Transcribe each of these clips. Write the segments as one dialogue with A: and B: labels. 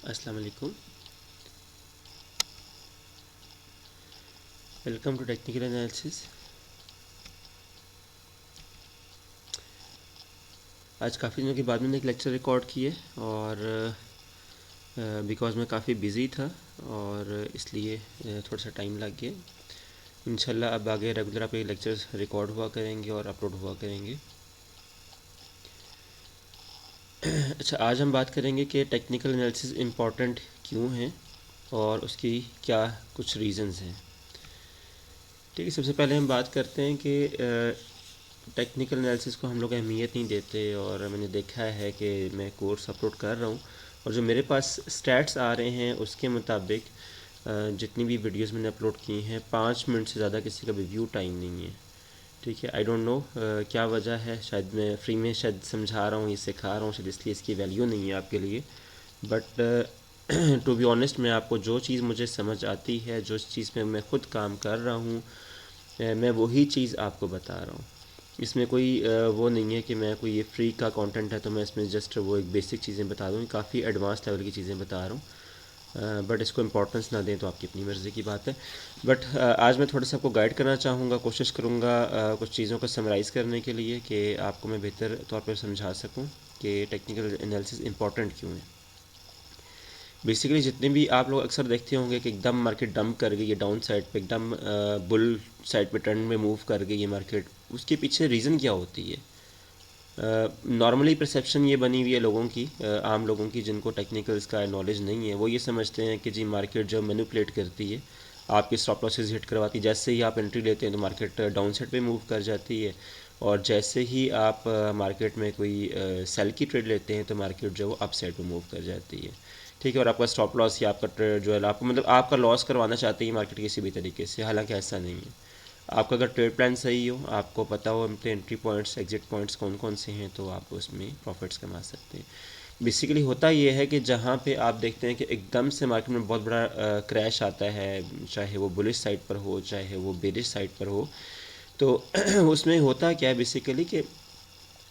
A: अस्सलाम वालेकुम। Welcome to technical analysis. आज काफ़ी दिनों के बाद मैंने एक लेक्चर रिकॉर्ड किए और बिकॉज़ मैं काफ़ी बिज़ी था और इसलिए थोड़ा सा टाइम लग गया। इंशाल्लाह अब आगे रेगुलर आपके लेक्चर्स रिकॉर्ड हुआ करेंगे और अपलोड हुआ करेंगे। अच्छा, आज हम बात करेंगे कि टेक्निकल एनालिसिस इम्पॉर्टेंट क्यों है और उसकी क्या कुछ रीज़न्स हैं। ठीक है, सबसे पहले हम बात करते हैं कि टेक्निकल एनालिसिस को हम लोग अहमियत नहीं देते और मैंने देखा है कि मैं कोर्स अपलोड कर रहा हूँ और जो मेरे पास स्टैट्स आ रहे हैं उसके मुताबिक जितनी भी वीडियोस मैंने अपलोड की हैं 5 मिनट से ज़्यादा किसी का भी व्यू टाइम नहीं है। ठीक है, आई डोंट नो क्या वजह है। शायद मैं फ्री में शायद समझा रहा हूँ, ये सिखा रहा हूँ, शायद इसलिए इसकी वैल्यू नहीं है आपके लिए। बट टू बी ऑनेस्ट, मैं आपको जो चीज़ मुझे समझ आती है, जो चीज़ में मैं ख़ुद काम कर रहा हूँ, मैं वही चीज़ आपको बता रहा हूँ। इसमें कोई वो नहीं है कि मैं कोई ये फ्री का कंटेंट है तो मैं इसमें जस्ट वो एक बेसिक चीज़ें बता दूँ। काफ़ी एडवांस लेवल की चीज़ें बता रहा हूँ, बट इसको इम्पोर्टेंस ना दें तो आपकी अपनी मर्ज़ी की बात है। बट आज मैं थोड़ा सा आपको गाइड करना चाहूँगा, कोशिश करूँगा कुछ चीज़ों को समराइज़ करने के लिए कि आपको मैं बेहतर तौर पर समझा सकूँ कि टेक्निकल एनालिसिस इंपॉर्टेंट क्यों है। बेसिकली जितने भी आप लोग अक्सर देखते होंगे कि एकदम मार्केट डंप कर गई है डाउन साइड पे, एकदम बुल साइड पे ट्रेंड में मूव कर गई है मार्केट, उसके पीछे रीज़न क्या होती है? नॉर्मली परसेप्शन ये बनी हुई है लोगों की, आम लोगों की जिनको टेक्निकल्स का नॉलेज नहीं है, वो ये समझते हैं कि जी मार्केट जो मैनिपुलेट करती है, आपकी स्टॉप लॉसेस हिट करवाती है। जैसे ही आप एंट्री लेते हैं तो मार्केट डाउन साइड पे मूव कर जाती है और जैसे ही आप मार्केट में कोई सेल की ट्रेड लेते हैं तो मार्केट जो है वो अप साइड पे मूव कर जाती है। ठीक है, और आपका स्टॉप लॉस या आपका ट्रेड जो है आपको मतलब आपका लॉस करवाना चाहते हैं मार्केट किसी भी तरीके से, हालांकि ऐसा नहीं है। आपका अगर ट्रेड प्लान सही हो, आपको पता हो अपने एंट्री पॉइंट्स एग्जिट पॉइंट्स कौन कौन से हैं, तो आप उसमें प्रॉफिट्स कमा सकते हैं। बेसिकली होता ये है कि जहाँ पे आप देखते हैं कि एकदम से मार्केट में बहुत बड़ा क्रैश आता है, चाहे वो बुलिश साइड पर हो चाहे वो बेरिश साइड पर हो, तो उसमें होता क्या है बेसिकली कि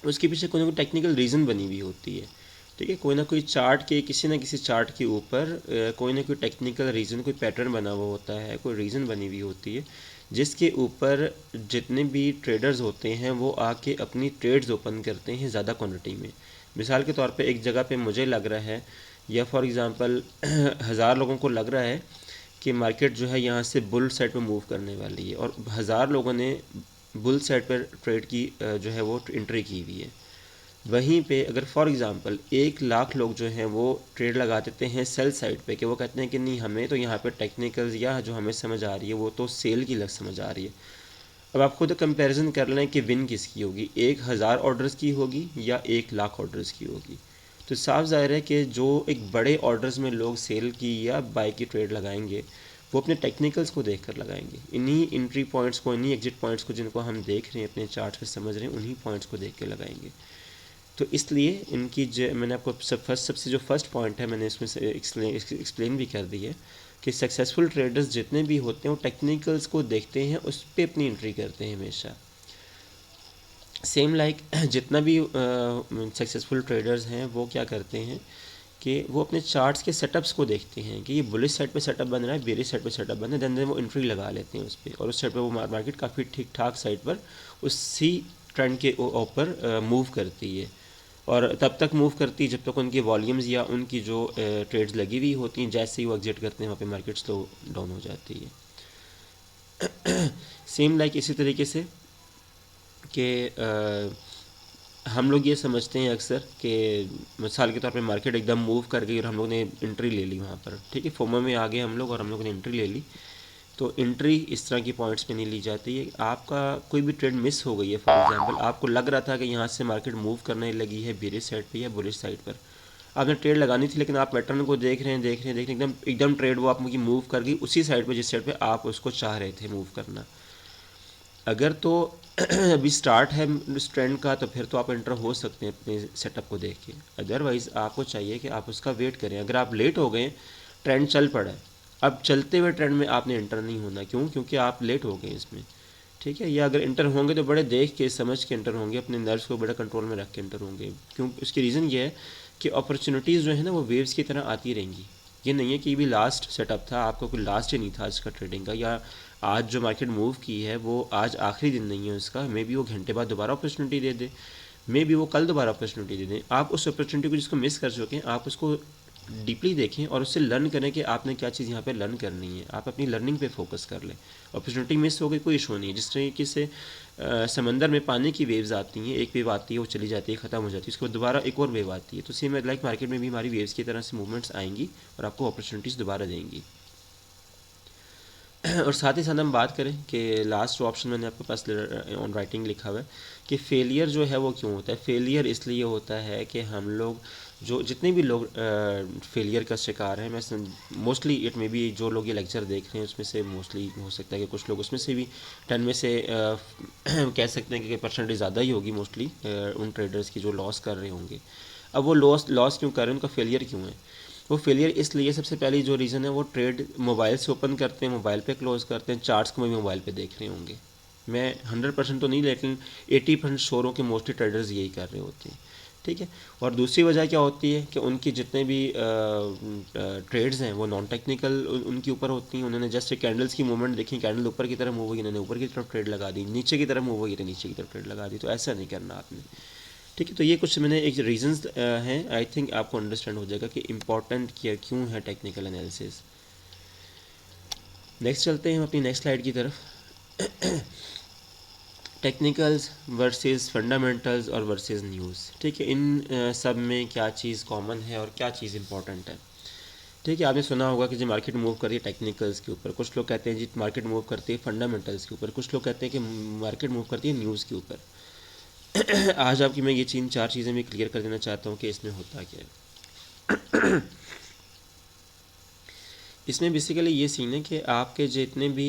A: उसके पीछे कोई ना कोई टेक्निकल रीज़न बनी हुई होती है। ठीक है, कोई ना कोई चार्ट के किसी ना किसी चार्ट के ऊपर कोई ना कोई टेक्निकल रीज़न, कोई पैटर्न बना हुआ होता है, कोई रीज़न बनी हुई होती है जिसके ऊपर जितने भी ट्रेडर्स होते हैं वो आके अपनी ट्रेड्स ओपन करते हैं ज़्यादा क्वांटिटी में। मिसाल के तौर पे एक जगह पे मुझे लग रहा है, या फॉर एग्ज़ाम्पल 1000 लोगों को लग रहा है कि मार्केट जो है यहाँ से बुल साइड पे मूव करने वाली है और 1000 लोगों ने बुल साइड पर ट्रेड की जो है वो एंट्री की हुई है। वहीं पे अगर फॉर एग्ज़ाम्पल 1 लाख लोग जो हैं वो ट्रेड लगा देते हैं सेल साइड पे, कि वो कहते हैं कि नहीं हमें तो यहाँ पे टेक्निकल्स या जो हमें समझ आ रही है वो तो सेल की लग समझ आ रही है। अब आप खुद कंपैरिजन कर लें कि विन किसकी होगी, 1000 ऑर्डर्स की होगी या 1 लाख ऑर्डर्स की होगी। तो साफ ज़ाहिर है कि जो एक बड़े ऑर्डर्स में लोग सेल की या बाई की ट्रेड लगाएंगे वो अपने टेक्निकल्स को देख कर लगाएंगे। इन्हीं एंट्री पॉइंट्स को, इन्हीं एग्जिट पॉइंट्स को जिनको हम देख रहे हैं अपने चार्ट पे समझ रहे हैं, उन्हीं पॉइंट्स को देख के लगाएंगे। तो इसलिए इनकी जो मैंने आपको सबसे जो फर्स्ट पॉइंट है मैंने इसमें से एक्सप्लेन भी कर दी है कि सक्सेसफुल ट्रेडर्स जितने भी होते हैं वो टेक्निकल्स को देखते हैं, उस पर अपनी एंट्री करते हैं हमेशा। सेम लाइक जितना भी सक्सेसफुल ट्रेडर्स हैं वो क्या करते हैं कि वो अपने चार्ट्स के सेटअप्स को देखते हैं कि ये बुलिश साइड पे सेटअप बन रहा है, बेरिश साइड पे सेटअप बन रहा है, देन वो एंट्री लगा लेते हैं उस पर, और उस साइड पे वो मार्केट काफ़ी ठीक ठाक साइड पर उसी ट्रेंड के ऊपर मूव करती है। और तब तक मूव करती है जब तक उनकी वॉल्यूम्स या उनकी जो ट्रेड्स लगी हुई होती हैं, जैसे ही वो एग्जिट करते हैं वहाँ पे मार्केट स्लो डाउन हो जाती है। सेम लाइक इसी तरीके से कि हम लोग ये समझते हैं अक्सर कि मिसाल के तौर पे मार्केट एकदम मूव कर गई और हम लोग ने एंट्री ले ली वहाँ पर। ठीक है, फोमो में आ गए हम लोग और हम लोग ने एंट्री ले ली। तो एंट्री इस तरह की पॉइंट्स पे नहीं ली जाती है। आपका कोई भी ट्रेड मिस हो गई है, फॉर एग्जांपल आपको लग रहा था कि यहाँ से मार्केट मूव करने लगी है बेरिश साइड पे या बुलिश साइड पर, आपने ट्रेड लगानी थी, लेकिन आप पैटर्न को देख रहे हैं देख रहे हैं देख रहे हैं, एकदम एकदम ट्रेड वो आपकी मूव कर गई उसी साइड पर जिस साइड पर आप उसको चाह रहे थे मूव करना। अगर तो अभी स्टार्ट है इस ट्रेंड का तो फिर तो आप एंटर हो सकते हैं अपने सेटअप को देख के, अदरवाइज़ आपको चाहिए कि आप उसका वेट करें। अगर आप लेट हो गए, ट्रेंड चल पड़ा है, अब चलते हुए ट्रेंड में आपने एंटर नहीं होना। क्यों? क्योंकि आप लेट हो गए इसमें। ठीक है, या अगर इंटर होंगे तो बड़े देख के समझ के इंटर होंगे, अपने नर्व्स को बड़ा कंट्रोल में रख के इंटर होंगे। क्यों? उसकी रीज़न ये है कि अपॉर्चुनिटीज़ जो है ना वो वेव्स की तरह आती रहेंगी। ये नहीं है कि भी लास्ट सेटअप था, आपका कोई लास्ट ही नहीं था इसका ट्रेडिंग का, या आज जो मार्केट मूव की है वो आज आखिरी दिन नहीं है उसका, मे बी वो घंटे बाद दोबारा opportunity they they, may be वो कल दोबारा अपॉर्चुनिटी दे दें। आप उस अपॉर्चुनिटी को जिसको मिस कर चुके हैं, आप उसको डीपली देखें और उससे लर्न करें कि आपने क्या चीज़ यहाँ पे लर्न करनी है। आप अपनी लर्निंग पे फोकस कर लें। अपॉर्चुनिटी मिस हो गई, कोई इशू नहीं है। जिस तरीके से समंदर में पानी की वेव्स आती हैं, एक वेव आती है वो चली जाती है, ख़त्म हो जाती है, उसके बाद दोबारा एक और वेव आती है, तो सेम लाइक मार्केट में भी हमारी वेव्स की तरह से मूवमेंट्स आएंगी और आपको अपॉर्चुनिटीज़ दोबारा देंगी। और साथ ही साथ हम बात करें कि लास्ट ऑप्शन मैंने आपके पास ऑन राइटिंग लिखा हुआ है कि फेलियर जो है वो क्यों होता है। फेलियर इसलिए होता है कि हम लोग जो जितने भी लोग फेलियर का शिकार हैं, मैं मोस्टली इट में भी जो लोग ये लेक्चर देख रहे हैं उसमें से मोस्टली हो सकता है कि कुछ लोग उसमें से भी 10 में से कह सकते हैं कि परसेंटेज ज़्यादा ही होगी मोस्टली उन ट्रेडर्स की जो लॉस कर रहे होंगे। अब वो लॉस क्यों कर रहे हैं, उनका फेलियर क्यों है? वो फेलियर इसलिए, सबसे पहली जो रीज़न है वो ट्रेड मोबाइल से ओपन करते हैं, मोबाइल पे क्लोज करते हैं, चार्ट्स को भी मोबाइल पे देख रहे होंगे। मैं 100% तो नहीं, लेकिन 80% शोरों के मोस्टली ट्रेडर्स यही कर रहे होते हैं। ठीक है। और दूसरी वजह क्या होती है कि उनकी जितने भी ट्रेड्स हैं वो नॉन टेक्निकल उनके ऊपर होती हैं। उन्होंने जस्ट कैंडल्स की मूवमेंट देखी, कैंडल ऊपर की तरफ मूव हुई, इन्होंने ऊपर की तरफ ट्रेड लगा दी, नीचे की तरफ मूव हुई तो नीचे की तरफ ट्रेड लगा दी। तो ऐसा नहीं करना आपने। ठीक है, तो ये कुछ मैंने एक रीजंस हैं, आई थिंक आपको अंडरस्टैंड हो जाएगा कि इम्पॉर्टेंट क्या क्यों है टेक्निकल एनालिसिस। नेक्स्ट चलते हैं हम अपनी नेक्स्ट स्लाइड की तरफ। टेक्निकल्स वर्सेस फंडामेंटल्स और वर्सेस न्यूज़। ठीक है, इन सब में क्या चीज़ कॉमन है और क्या चीज़ इंपॉर्टेंट है। ठीक है, आपने सुना होगा कि जी मार्केट मूव कर रही है टेक्निकल्स के ऊपर, कुछ लोग कहते हैं जी मार्केट मूव करती है फंडामेंटल्स के ऊपर, कुछ लोग कहते हैं कि मार्केट मूव करती है न्यूज़ के ऊपर। आज आपकी मैं ये चार चीज़ें मैं क्लियर कर देना चाहता हूँ कि इसमें होता क्या है। इसमें बेसिकली ये सीन है कि आपके जितने भी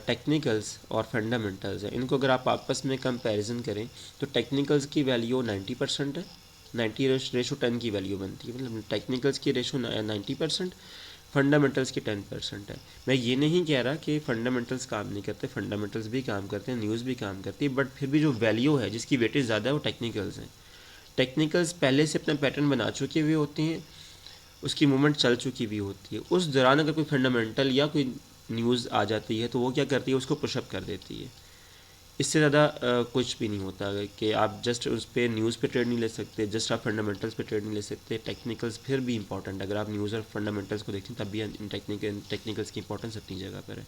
A: टेक्निकल्स और फंडामेंटल्स हैं, इनको अगर आप आपस में कंपैरिजन करें तो टेक्निकल्स की वैल्यू 90% है, 90:10 की वैल्यू बनती है। मतलब टेक्निकल्स की रेशो 90%, फंडामेंटल्स की 10% है। मैं ये नहीं कह रहा कि फंडामेंटल्स काम नहीं करते, फंडामेंटल्स भी काम करते हैं, न्यूज़ भी काम करती है, बट फिर भी जो वैल्यू है जिसकी वेटेज ज़्यादा है वो टेक्निकल्स हैं। टेक्निकल्स पहले से अपना पैटर्न बना चुके हुए होते हैं, उसकी मूवमेंट चल चुकी भी होती है। उस दौरान अगर कोई फंडामेंटल या कोई न्यूज़ आ जाती है तो वो क्या करती है, उसको पुशअप कर देती है। इससे ज़्यादा कुछ भी नहीं होता कि आप जस्ट उस पर न्यूज़ पे ट्रेड नहीं ले सकते, जस्ट आप फंडामेंटल्स पे ट्रेड नहीं ले सकते। टेक्निकल्स फिर भी इंपॉर्टेंट, अगर आप न्यूज़ और फंडामेंटल्स को देखते हैं तब भी टेक्निकल्स की इंपॉर्टेंस अपनी जगह पर है।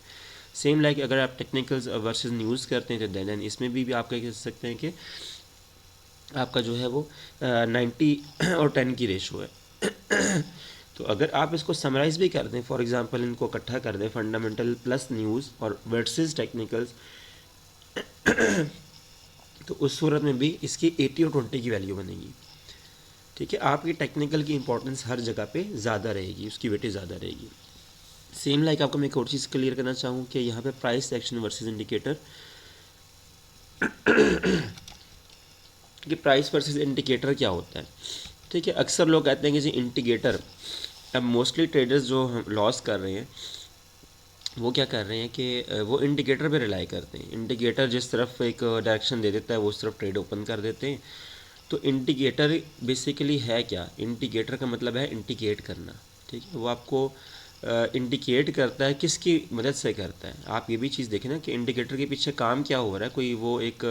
A: सेम लाइक अगर आप टेक्निकल्स वर्सेस न्यूज़ करते हैं तो देन इसमें भी आप कह सकते हैं कि आपका जो है वो 90 और 10 की रेशो है। तो अगर आप इसको समराइज़ भी कर दें, फॉर एग्जांपल इनको इकट्ठा कर दें, फंडामेंटल प्लस न्यूज़ और वर्सेस टेक्निकल्स, तो उस सूरत में भी इसकी 80 और 20 की वैल्यू बनेगी। ठीक है, आपकी टेक्निकल की इंपॉर्टेंस हर जगह पे ज़्यादा रहेगी, उसकी वेटेज ज़्यादा रहेगी। सेम लाइक आपको मैं एक और चीज़ क्लियर करना चाहूँ कि यहाँ पे प्राइस एक्शन वर्सेस इंडिकेटर, कि प्राइस वर्सेस इंडिकेटर क्या होता है। ठीक है, अक्सर लोग कहते हैं कि जी इंडिकेटर, अब मोस्टली ट्रेडर्स जो लॉस कर रहे हैं वो क्या कर रहे हैं कि वो इंडिकेटर पे रिलाई करते हैं। इंडिकेटर जिस तरफ एक डायरेक्शन दे देता है वो उस तरफ ट्रेड ओपन कर देते हैं। तो इंडिकेटर बेसिकली है क्या, इंडिकेटर का मतलब है इंडिकेट करना। ठीक है, वो आपको इंडिकेट करता है, किसकी मदद से करता है। आप ये भी चीज़ देखें ना कि इंडिकेटर के पीछे काम क्या हो रहा है, कोई वो एक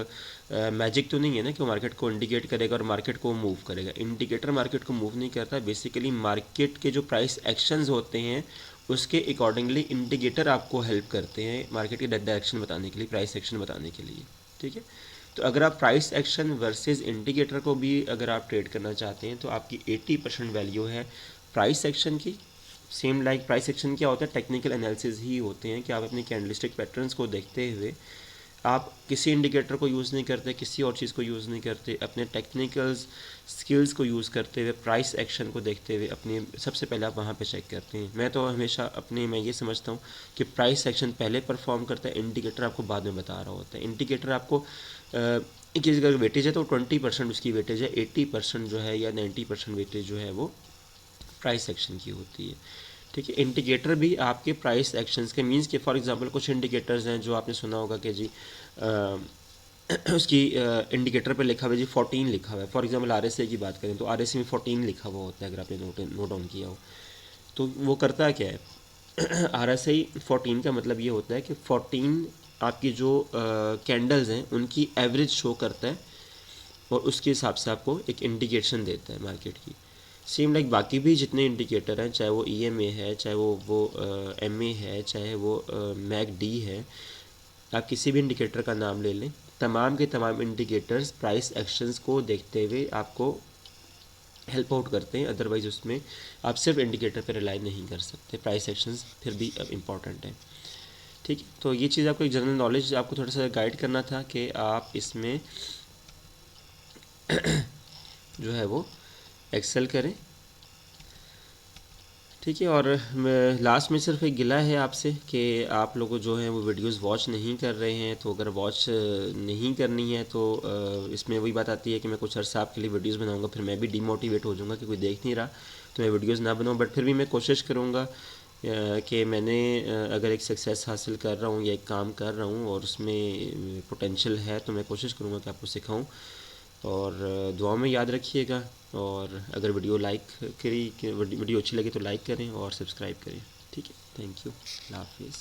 A: मैजिक तो नहीं है ना कि वो मार्केट को इंडिकेट करेगा और मार्केट को मूव करेगा। इंडिकेटर मार्केट को मूव नहीं करता, बेसिकली मार्केट के जो प्राइस एक्शंस होते हैं उसके अकॉर्डिंगली इंडिकेटर आपको हेल्प करते हैं मार्केट के डायरेक्शन बताने के लिए, प्राइस एक्शन बताने के लिए। ठीक है, तो अगर आप प्राइस एक्शन वर्सेस इंडिकेटर को भी अगर आप ट्रेड करना चाहते हैं तो आपकी 80% वैल्यू है प्राइस एक्शन की। सेम लाइक प्राइस एक्शन क्या होता है, टेक्निकल एनालिसिस ही होते हैं कि आप अपने कैंडलस्टिक पैटर्न्स को देखते हुए आप किसी इंडिकेटर को यूज़ नहीं करते, किसी और चीज़ को यूज़ नहीं करते, अपने टेक्निकल्स स्किल्स को यूज़ करते हुए प्राइस एक्शन को देखते हुए अपने सबसे पहले आप वहाँ पे चेक करते हैं। मैं तो हमेशा अपने मैं ये समझता हूँ कि प्राइस एक्शन पहले परफॉर्म करता है, इंडिकेटर आपको बाद में बता रहा होता है। इंडिकेटर आपको किसी का वेटेज है तो 20% उसकी वेटेज है, 80% जो है या 90% वेटेज जो है वो प्राइस एक्शन की होती है। ठीक है, इंडिकेटर भी आपके प्राइस एक्शंस के मींस के, फॉर एग्जांपल कुछ इंडिकेटर्स हैं जो आपने सुना होगा कि जी उसकी इंडिकेटर पे लिखा हुआ है जी 14 लिखा हुआ है। फॉर एग्जांपल आरएसआई की बात करें तो आरएसआई में 14 लिखा हुआ होता है, अगर आपने नोट डाउन किया हो तो वो करता क्या है आरएसआई 14 का मतलब ये होता है कि 14 आपकी जो कैंडल्स हैं उनकी एवरेज शो करता है और उसके हिसाब से आपको एक इंडिकेशन देता है मार्केट की। सेम लाइक बाकी भी जितने इंडिकेटर हैं, चाहे वो ईएमए है, चाहे वो एमए है, चाहे वो मैकडी है, आप किसी भी इंडिकेटर का नाम ले लें, तमाम के तमाम इंडिकेटर्स प्राइस एक्शंस को देखते हुए आपको हेल्प आउट करते हैं। अदरवाइज़ उसमें आप सिर्फ इंडिकेटर पर रिलाई नहीं कर सकते, प्राइस एक्शंस फिर भी इम्पॉर्टेंट है। ठीक है, तो ये चीज़ आपको एक जनरल नॉलेज आपको थोड़ा सा गाइड करना था कि आप इसमें जो है वो एक्सेल करें। ठीक है, और लास्ट में सिर्फ एक गिला है आपसे कि आप लोग जो हैं वो वीडियोस वॉच नहीं कर रहे हैं, तो अगर वॉच नहीं करनी है तो इसमें वही बात आती है कि मैं कुछ अर्सा आपके लिए वीडियोस बनाऊंगा, फिर मैं भी डीमोटिवेट हो जाऊंगा कि कोई देख नहीं रहा तो मैं वीडियोस ना बनाऊं। बट फिर भी मैं कोशिश करूंगा कि मैंने अगर एक सक्सेस हासिल कर रहा हूँ या एक काम कर रहा हूँ और उसमें पोटेंशियल है तो मैं कोशिश करूँगा कि आपको सिखाऊँ। और दुआ में याद रखिएगा, और अगर वीडियो अच्छी लगे तो लाइक करें और सब्सक्राइब करें। ठीक है, थैंक यू, अल्लाह हाफिज़।